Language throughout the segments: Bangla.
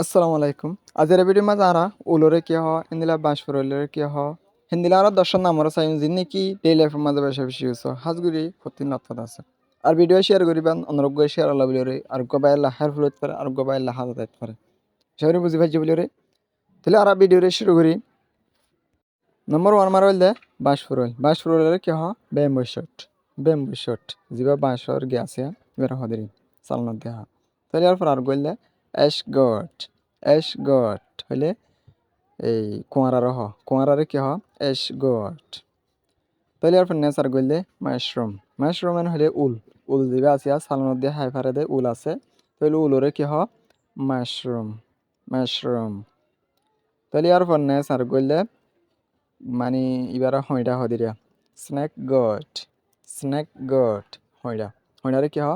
আসসালামু আলাইকুম। আজের ভিডিও মাঝে আরা উলোরে কি হ ইন্দিলা বাঁশফুরলের কি হ হিন্দিলা আরা দর্শন নামরা চাই যিনি কি ডেইলি লাইফের মাঝে বেশি বেশি ইউজ হাজগুড়ি ফতিন লক্ষত আছে আর ভিডিও শেয়ার করিবেন অনুরোগ্য শেয়ার আল্লাহ বলিরে আর গবাই লাহার ফুলত পারে আর গবাই লাহাত দাইত পারে শহরে বুঝি ভাই বলিরে তাহলে আরা ভিডিও শুরু করি। নম্বর 1 মারা হইলে বাঁশফুরলের কি হ বেম্বু শট জিবা বাঁশর গে আছে এবার হদিরি চালনত দেহা তাহলে আর পর আর গইলে অ্যাশ গট হইলে এই কুঁয়ারারে কি হ অ্যাশ গট তাহলে আর নেচার গইলে মাশরুম মানে হইলে উল দিবে আছে সালনত দিয়ে হাই ফারে দে উল আছে তাহলে উলরে কি হ মাশরুম তাহলে আর নেচার গইলে মানে এবার হইডা হদিরিয়া স্নেক গট হইডারে কি হ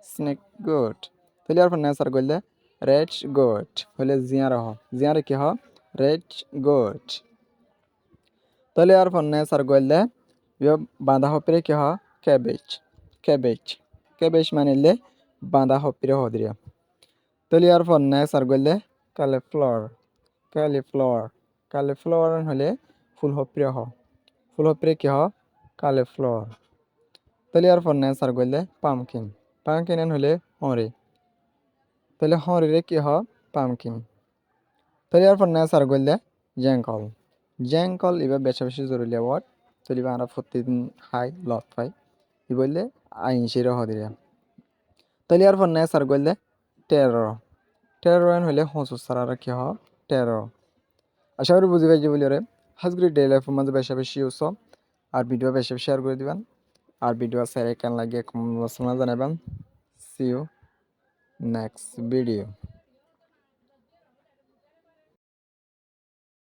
স্নেক গট তাহলে আর নেচার গইলে রেড গট হইলে জিয়ারে কি হ রেড গট তাহলে আর নেচার গইলে বাঁধাকপিরে কি হ ক্যাবেজ মানিলে বাঁধাকপিরে হদিরিয়া তাহলে আর নেচার গইলে কালিফ্লাওয়ার হলে ফুলকপিরে কি হ কালিফ্লাওয়ার তাহলে আর নেচার গইলে পামকিন হলে তাহলে হরিরে কি হ পামকিন তাহলে আর নেচার গইলে জেংকল এবার বেশি বেশি জরুরি ওয়ার্ড তাহলে আমরা প্রতিদিন খাই লত পাই ই বললে আইনসিরে হদিরিয়া তাহলে আর নেচার গইলে টেরর হলে হসুস সারা কি হ টেরর আশা করি বুঝি পাইছি বলি রে হাজগুড়ি ডে লাইফের মাঝে বেশি বেশি ইউজ আর ভিডিও বেশি বেশি শেয়ার করে দিবেন আর ভিডিও স্যার কেন লাগে কমেন্ট বক্সে জানাবেন। See you next video.